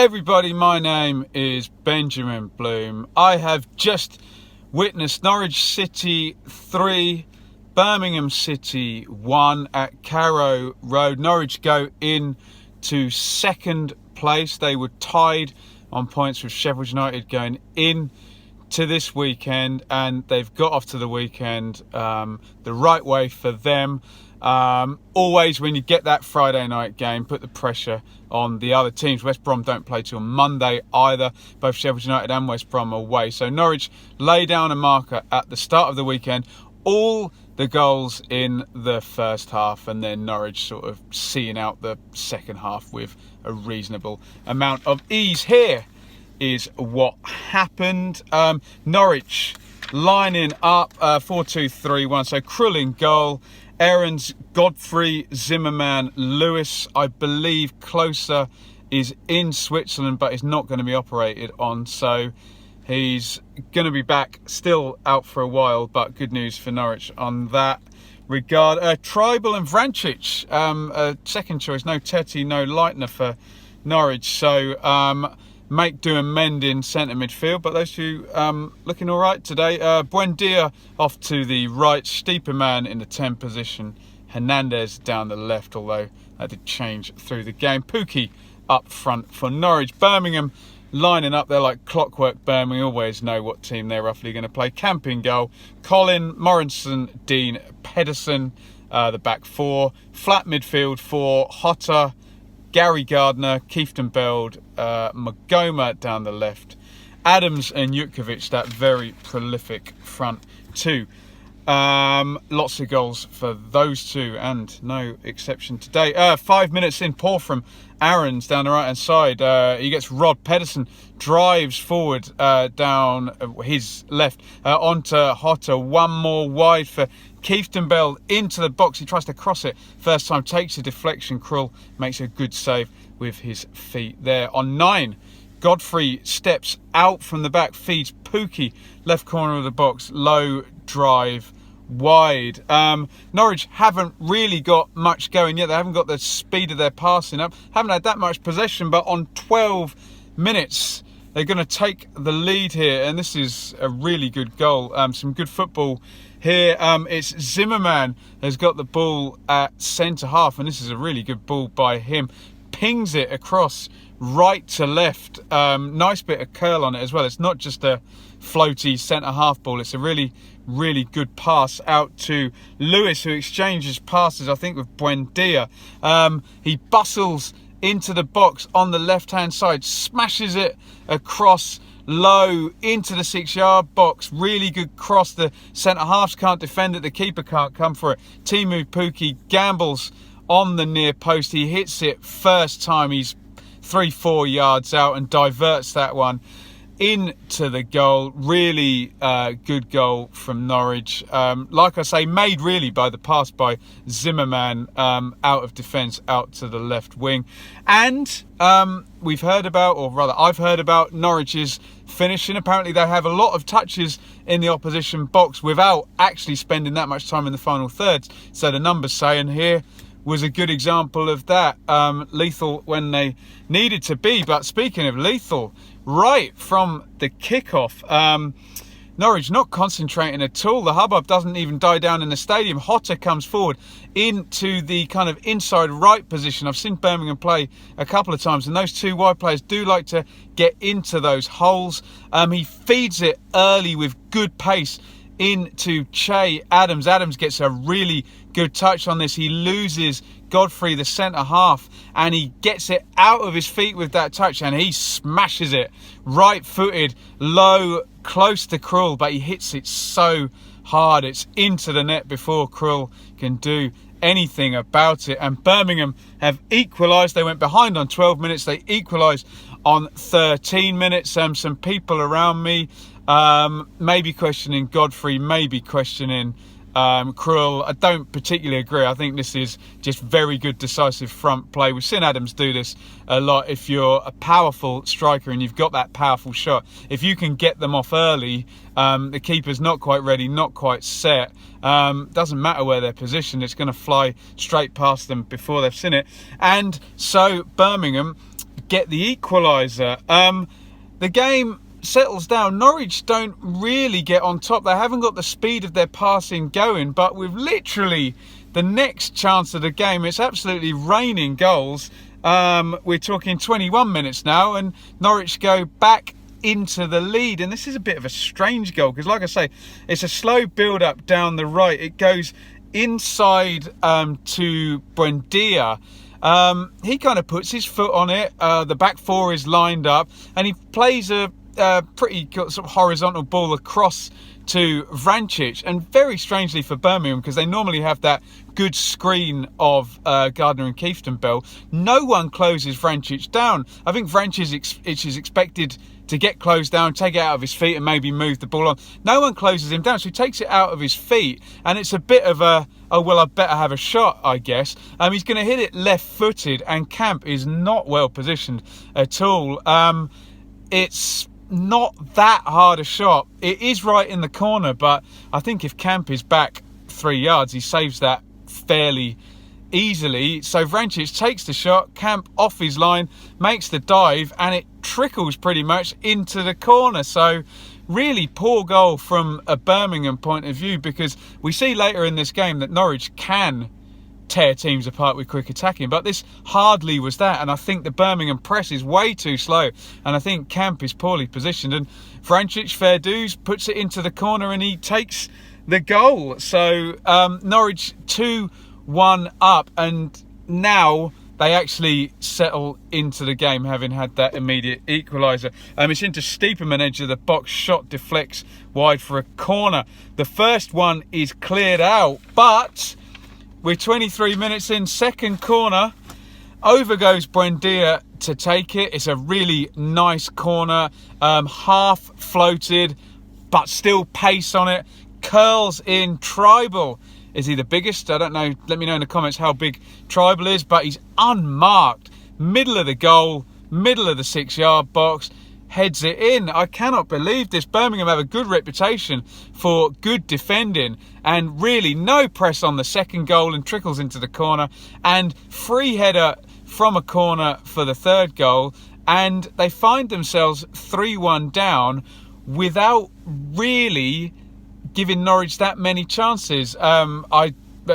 Everybody, my name is Benjamin Bloom. I have just witnessed Norwich City 3, Birmingham City 1 at Carrow Road. Norwich go in to second place. They were tied on points with Sheffield United going in to this weekend, and they've got off to the weekend the right way for them. Always when you get that Friday night game, put the pressure on the other teams. West Brom don't play till Monday either. Both Sheffield United and West Brom are away. So Norwich lay down a marker at the start of the weekend. All the goals in the first half, and then Norwich sort of seeing out the second half with a reasonable amount of ease. Here is what happened. Norwich lining up 4-2-3-1. So Krull in goal. Aarons, Godfrey, Zimmerman, Lewis. I believe Closer is in Switzerland, but is not going to be operated on. So he's going to be back, still out for a while, but good news for Norwich on that regard. Tribal and Vrancic, second choice. No Tetty, no Leitner for Norwich. So make do and mend in centre midfield, but those two looking all right today. Buendia off to the right, Stieperman in the 10 position, Hernandez down the left, although that did change through the game. Pukki up front for Norwich. Birmingham lining up there like clockwork. Birmingham always know what team they're roughly going to play. Camping goal, Colin, Morrison, Dean, Pedersen, the back four. Flat midfield for Hotter, Gary Gardner, Keefton Beld, Magoma down the left, Adams and Jutkovic, that very prolific front two. Lots of goals for those two, and no exception today. 5 minutes in, Paul from Aarons down the right hand side. He gets Rod. Pedersen drives forward down his left onto Hotter. One more wide for Keefton Bell into the box. He tries to cross it first time, takes a deflection. Krull makes a good save with his feet there. On 9, Godfrey steps out from the back, feeds Pukki, left corner of the box, low drive wide. Norwich haven't really got much going yet. They haven't got the speed of their passing up, haven't had that much possession, but on 12 minutes they're going to take the lead here, and this is a really good goal. Some good football here. It's Zimmerman has got the ball at centre half, and this is a really good ball by him. Pings it across right to left. Nice bit of curl on it as well. It's not just a floaty centre half ball. It's a really good pass out to Lewis, who exchanges passes, I think, with Buendia. He bustles into the box on the left hand side, smashes it across low into the 6-yard box. Really good cross. The centre halves can't defend it, the keeper can't come for it. Teemu Pukki gambles on the near post. He hits it first time, he's 3-4 yards out, and diverts that one into the goal. Really good goal from Norwich. Like I say, made really by the pass by Zimmerman out of defence out to the left wing. And we've heard about, or rather I've heard about, Norwich's finishing. Apparently they have a lot of touches in the opposition box without actually spending that much time in the final thirds, so the numbers say, and here was a good example of that. Lethal when they needed to be. But speaking of lethal, right from the kickoff, Norwich not concentrating at all. The hubbub doesn't even die down in the stadium. Hotter comes forward into the kind of inside right position. I've seen Birmingham play a couple of times, and those two wide players do like to get into those holes. He feeds it early with good pace into Che Adams. Adams gets a really good touch on this. He loses Godfrey, the centre half, and he gets it out of his feet with that touch, and he smashes it right footed, low, close to Krull, but he hits it so hard it's into the net before Krull can do anything about it. And Birmingham have equalised. They went behind on 12 minutes. They equalised on 13 minutes. Some people around me maybe questioning Godfrey, maybe questioning Krull. I don't particularly agree. I think this is just very good decisive front play. We've seen Adams do this a lot. If you're a powerful striker and you've got that powerful shot, if you can get them off early, the keeper's not quite ready, not quite set, doesn't matter where they're positioned, it's going to fly straight past them before they've seen it. And so Birmingham get the equaliser. The game settles down. Norwich don't really get on top. They haven't got the speed of their passing going, but with literally the next chance of the game, it's absolutely raining goals. We're talking 21 minutes now, and Norwich go back into the lead. And this is a bit of a strange goal, because like I say, it's a slow build up down the right. It goes inside to Buendia. He kind of puts his foot on it. The back four is lined up, and he plays a pretty sort of horizontal ball across to Vrancic. And very strangely for Birmingham, because they normally have that good screen of Gardner and Kieftenbell, no one closes Vrancic down. I think Vrancic is expected to get closed down, take it out of his feet, and maybe move the ball on. No one closes him down, so he takes it out of his feet, and it's a bit of a, oh well, I better have a shot, I guess. He's going to hit it left-footed, and Camp is not well positioned at all. It's not that hard a shot. It is right in the corner, but I think if Camp is back 3 yards, he saves that fairly easily. So Vrancic takes the shot, Camp off his line, makes the dive, and it trickles pretty much into the corner. So really poor goal from a Birmingham point of view, because we see later in this game that Norwich can tear teams apart with quick attacking, but this hardly was that. And I think the Birmingham press is way too slow, and I think Camp is poorly positioned, and Vrancic, fair dues, puts it into the corner and he takes the goal. So Norwich 2-1 up, and now they actually settle into the game, having had that immediate equaliser. It's into Stiepermann, edge of the box, shot deflects wide for a corner. The first one is cleared out, but we're 23 minutes in, second corner. Over goes Buendia to take it. It's a really nice corner, half floated, but still pace on it. Curls in. Tribal, is he the biggest? I don't know. Let me know in the comments how big Tribal is, but he's unmarked. Middle of the goal, middle of the 6-yard box. Heads it in. I cannot believe this. Birmingham have a good reputation for good defending, and really no press on the second goal, and trickles into the corner, and free header from a corner for the third goal, and they find themselves 3-1 down without really giving Norwich that many chances.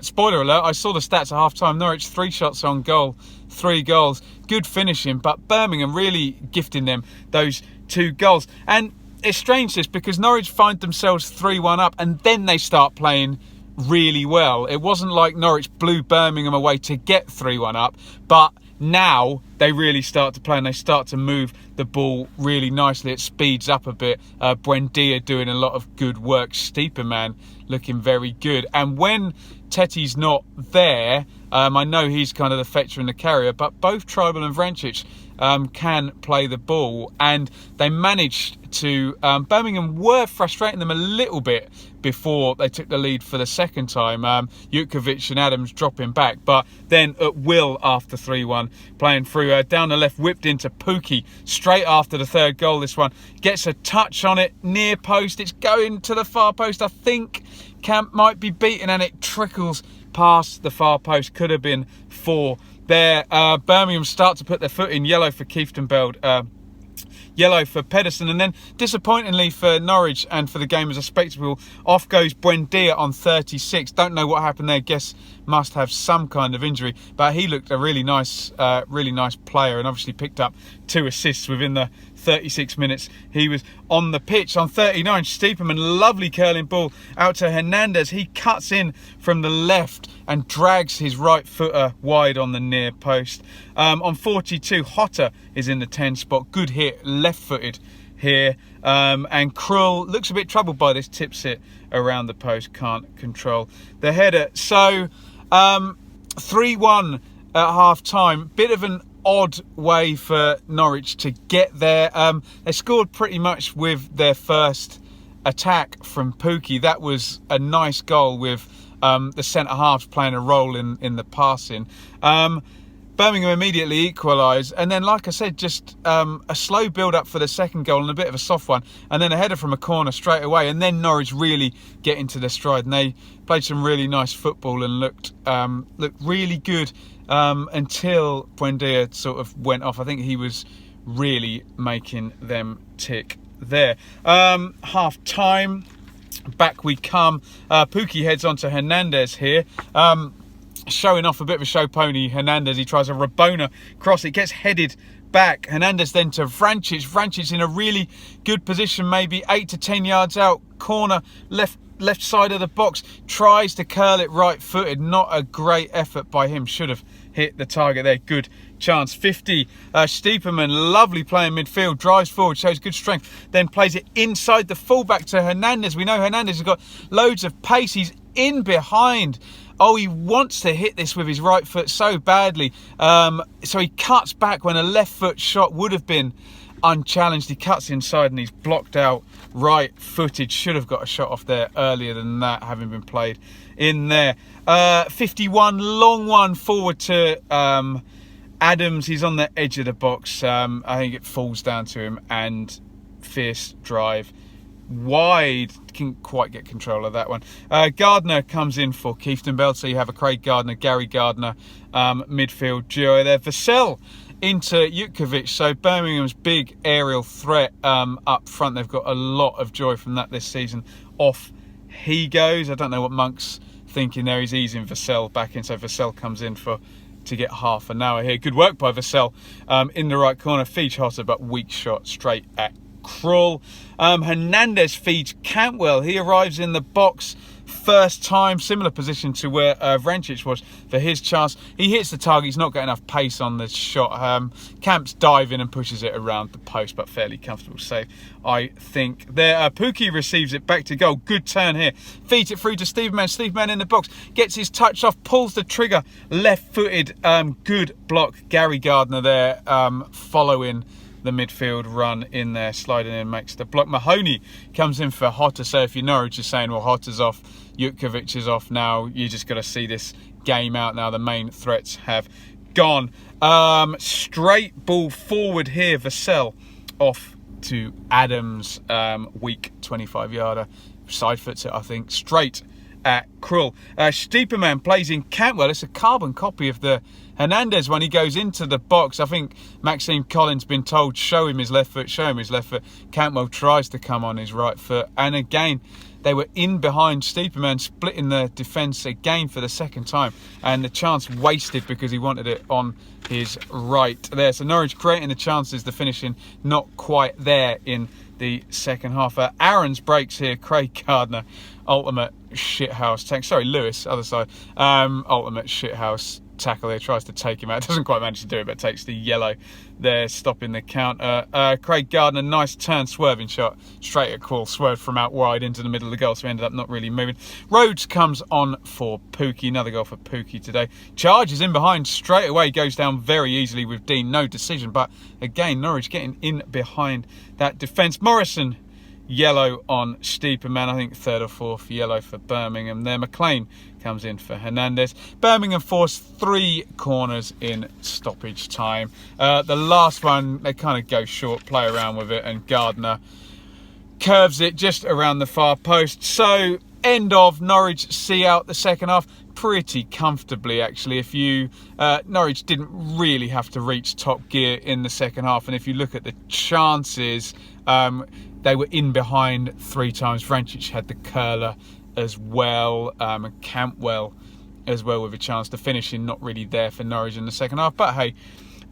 Spoiler alert, I saw the stats at half-time. Norwich 3 shots on goal, 3 goals. Good finishing, but Birmingham really gifting them those 2 goals. And it's strange this, because Norwich find themselves 3-1 up, and then they start playing really well. It wasn't like Norwich blew Birmingham away to get 3-1 up, but now they really start to play, and they start to move the ball really nicely. It speeds up a bit. Buendia doing a lot of good work. Stiepermann looking very good. And when Tetty's not there, I know he's kind of the fetcher and the carrier, but both Tribal and Vrancic can play the ball, and they managed to... Birmingham were frustrating them a little bit before they took the lead for the second time. Jutkovic and Adams dropping back, but then at will after 3-1, playing through down the left, whipped into Pukki straight after the third goal. This one gets a touch on it, near post, it's going to the far post. I think Camp might be beaten, and it trickles past the far post. Could have been 4 there. Birmingham start to put their foot in. Yellow for Kieftenbell, yellow for Pedersen, and then disappointingly for Norwich and for the game as a spectacle, off goes Buendia on 36. Don't know what happened there. Guess must have some kind of injury, but he looked a really nice player, and obviously picked up 2 assists within the 36 minutes he was on the pitch. On 39, Stiepermann, lovely curling ball out to Hernandez. He cuts in from the left and drags his right footer wide on the near post. On 42, Hotter is in the 10 spot. Good hit, left-footed here. And Krull looks a bit troubled by this, tips it around the post, can't control the header. So 3-1 at half-time. Bit of an odd way for Norwich to get there. They scored pretty much with their first attack from Pukki. That was a nice goal with the centre-halves playing a role in the passing. Birmingham immediately equalise, and then, like I said, just a slow build-up for the second goal and a bit of a soft one, and then a header from a corner straight away, and then Norwich really get into their stride, and they played some really nice football and looked really good until Buendia sort of went off. I think he was really making them tick there. Half-time, back we come. Pukki heads on to Hernandez here. Showing off a bit of a show pony, Hernandez. He tries a Rabona cross. It gets headed back. Hernandez then to Vrancic. Vrancic in a really good position, maybe 8 to 10 yards out. Corner, left side of the box. Tries to curl it right-footed. Not a great effort by him. Should have hit the target there. Good chance. 50. Stiepermann, lovely play in midfield. Drives forward, shows good strength. Then plays it inside the fullback to Hernandez. We know Hernandez has got loads of pace. He's in behind. Oh, he wants to hit this with his right foot so badly. So he cuts back when a left foot shot would have been unchallenged. He cuts inside and he's blocked out right-footed. Should have got a shot off there earlier than that, having been played in there. 51, long one forward to Adams. He's on the edge of the box. I think it falls down to him, and fierce drive. Wide, couldn't quite get control of that one. Gardner comes in for Kieftenbeld, so you have a Craig Gardner, Gary Gardner midfield duo there. Vassell into Jutkovic, so Birmingham's big aerial threat up front. They've got a lot of joy from that this season. Off he goes. I don't know what Monk's thinking there. He's easing Vassell back in, so Vassell comes in to get half an hour here. Good work by Vassell in the right corner. Feeds hotter, but weak shot straight at Krull. Hernandez feeds Cantwell. He arrives in the box first time, similar position to where Vrancic was for his chance. He hits the target. He's not got enough pace on the shot. Camp's diving and pushes it around the post, but fairly comfortable save, I think. There, Pukki receives it back to goal. Good turn here. Feeds it through to Stiepermann. Stiepermann in the box. Gets his touch off. Pulls the trigger. Left-footed. Good block. Gary Gardner there following the midfield run in there, sliding in, makes the block. Mahoney comes in for Hotter. So if you're Norwich, you're saying, well, Hotter's off, Jutkovic is off now. You just got to see this game out now. The main threats have gone. Straight ball forward here. Vassell off to Adams. Weak 25-yarder. Side foots it, I think. Straight at Krull. Stiepermann plays in Cantwell. It's a carbon copy of the Hernandez when he goes into the box. I think Maxime Collins been told, show him his left foot, show him his left foot. Cantwell tries to come on his right foot, and again they were in behind Stiepermann, splitting the defence again for the second time, and the chance wasted because he wanted it on his right there. So Norwich creating the chances, the finishing not quite there in the second half. Aaron's breaks here. Craig Gardner, ultimate shithouse tank. Sorry, Lewis, other side. Ultimate shithouse tackle there, tries to take him out, doesn't quite manage to do it, but takes the yellow there, stopping the counter. Craig Gardner, nice turn, swerving shot straight at Krull, swerved from out wide into the middle of the goal, so he ended up not really moving. Rhodes comes on for Pukki, another goal for Pukki today. Charges in behind straight away, goes down very easily with Dean, no decision, but again Norwich getting in behind that defence. Morrison, yellow on Stiepermann, I think third or fourth yellow for Birmingham there. McLean comes in for Hernandez. Birmingham forced 3 corners in stoppage time. The last one, they kind of go short, play around with it, and Gardner curves it just around the far post. So, end of. Norwich see out the second half pretty comfortably, actually. If you Norwich didn't really have to reach top gear in the second half, and if you look at the chances, they were in behind 3 times. Vrancic had the curler as well, and Cantwell as well with a chance to finish in. Not really there for Norwich in the second half, but hey,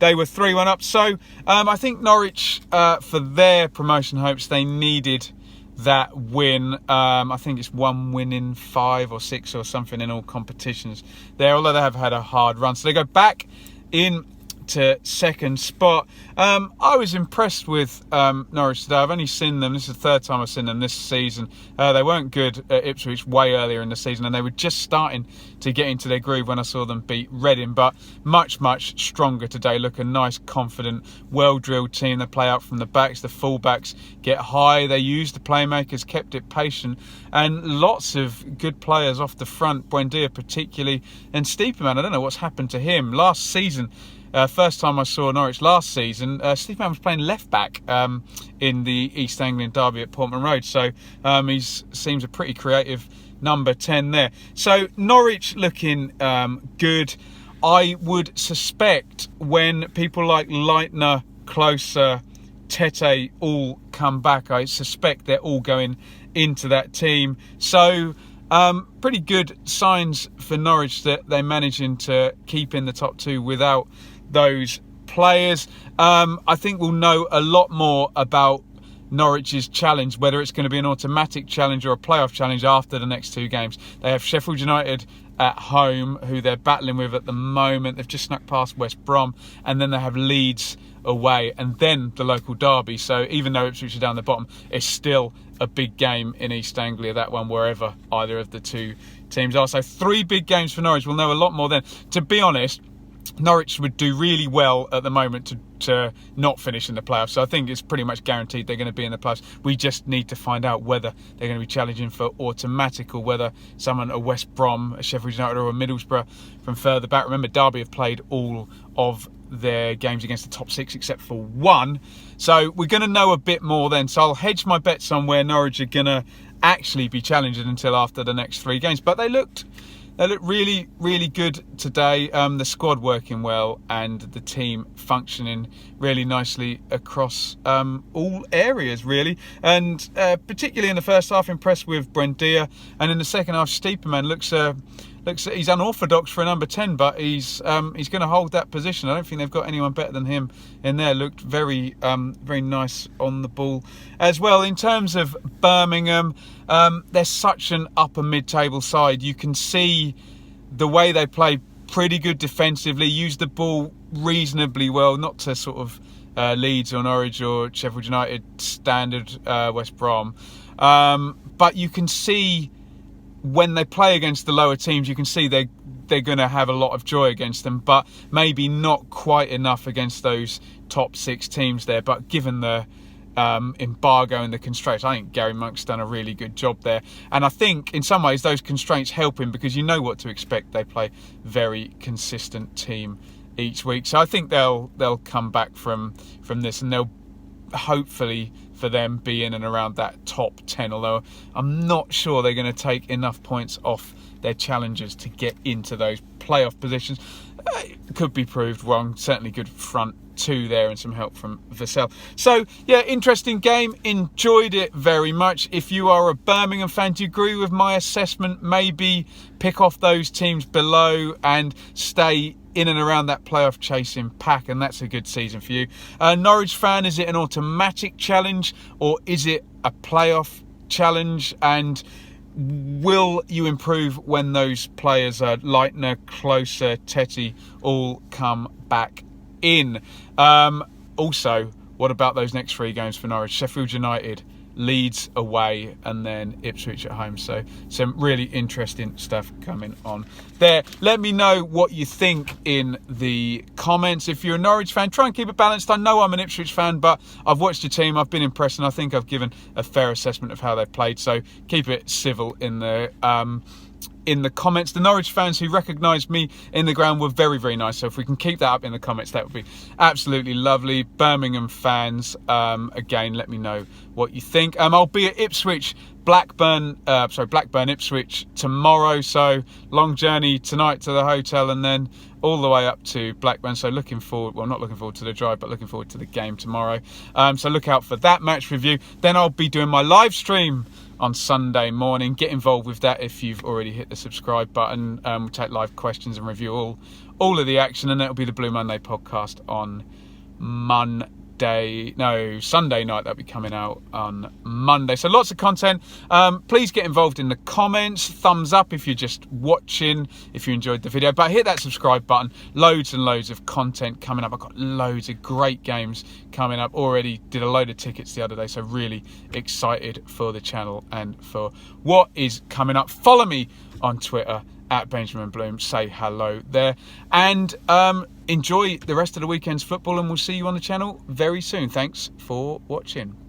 they were 3-1 up. So I think Norwich, for their promotion hopes, they needed that win. I think it's 1 win in 5 or 6 or something in all competitions there, although they have had a hard run. So they go back in to second spot. I was impressed with Norwich today. I've only seen them, this is the third time I've seen them this season. They weren't good at Ipswich way earlier in the season, and they were just starting to get into their groove when I saw them beat Reading, but much stronger today. Look, a nice, confident, well-drilled team. They play out from the backs, the full-backs get high, they use the playmakers, kept it patient, and lots of good players off the front, Buendia particularly, and Steeperman, I don't know what's happened to him. Last season, first time I saw Norwich last season, Steeperman was playing left-back in the East Anglian derby at Portman Road, so he seems a pretty creative number 10 there. So Norwich looking good. I would suspect when people like Leitner, Closer, Tete all come back, I suspect they're all going into that team. So pretty good signs for Norwich that they're managing to keep in the top two without those players. I think we'll know a lot more about Norwich's challenge, whether it's going to be an automatic challenge or a playoff challenge after the next two games. They have Sheffield United at home, who they're battling with at the moment. They've just snuck past West Brom, and then they have Leeds away, and then the local derby. So even though Ipswich are down the bottom, it's still a big game in East Anglia, that one, wherever either of the two teams are. So 3 big games for Norwich. We'll know a lot more then. To be honest, Norwich would do really well at the moment to not finish in the playoffs. So I think it's pretty much guaranteed they're going to be in the playoffs. We just need to find out whether they're going to be challenging for automatic, or whether someone at West Brom, a Sheffield United or a Middlesbrough from further back. Remember, Derby have played all of their games against the top 6 except for one. So we're going to know a bit more then. So I'll hedge my bets on where Norwich are going to actually be challenging until after the next 3 games. But they looked really, really good today. The squad working well and the team functioning really nicely across all areas, really. And particularly in the first half, impressed with Buendia. And in the second half, Steeperman looks he's unorthodox for a number 10, but he's going to hold that position. I don't think they've got anyone better than him in there. Looked very nice on the ball as well. In terms of Birmingham, they're such an upper mid-table side. You can see the way they play, pretty good defensively, use the ball reasonably well, not to sort of Leeds or Norwich or Sheffield United standard, West Brom. But you can see when they play against the lower teams, you can see they're going to have a lot of joy against them, but maybe not quite enough against those top 6 teams there. But given the embargo and the constraints, I think Gary Monk's done a really good job there. And I think in some ways those constraints help him, because you know what to expect. They play very consistent team each week. So I think they'll come back from this, and they'll hopefully for them be in and around that top 10, although I'm not sure they're going to take enough points off their challengers to get into those playoff positions. Could be proved wrong. Certainly good front 2 there and some help from Vassell. So yeah, interesting game, enjoyed it very much. If you are a Birmingham fan, do you agree with my assessment? Maybe pick off those teams below and stay in and around that playoff chasing pack, and that's a good season for you. Norwich fan, is it an automatic challenge or is it a playoff challenge? And will you improve when those players are Leitner, Closer, Tete all come back in? Also, what about those next 3 games for Norwich? Sheffield United, Leeds away, and then Ipswich at home. So some really interesting stuff coming on there. Let me know what you think in the comments. If you're a Norwich fan, try and keep it balanced. I know I'm an Ipswich fan, but I've watched your team, I've been impressed, and I think I've given a fair assessment of how they've played. So keep it civil in the comments. The Norwich fans who recognised me in the ground were very, very nice. So if we can keep that up in the comments, that would be absolutely lovely. Birmingham fans, again, let me know what you think. I'll be at Blackburn, Ipswich tomorrow. So long journey tonight to the hotel and then all the way up to Blackburn. So looking forward, well, not looking forward to the drive, but looking forward to the game tomorrow. So look out for that match review. Then I'll be doing my live stream on Sunday morning. Get involved with that if you've already hit the subscribe button. We'll take live questions and review all of the action, and it'll be the Blue Monday podcast on Monday. Sunday night. That'll be coming out on Monday. So lots of content. Please get involved in the comments. Thumbs up if you're just watching, if you enjoyed the video. But hit that subscribe button. Loads and loads of content coming up. I've got loads of great games coming up. Already did a load of tickets the other day, so really excited for the channel and for what is coming up. Follow me on Twitter at Benjamin Bloom. Say hello there, and enjoy the rest of the weekend's football, and we'll see you on the channel very soon. Thanks for watching.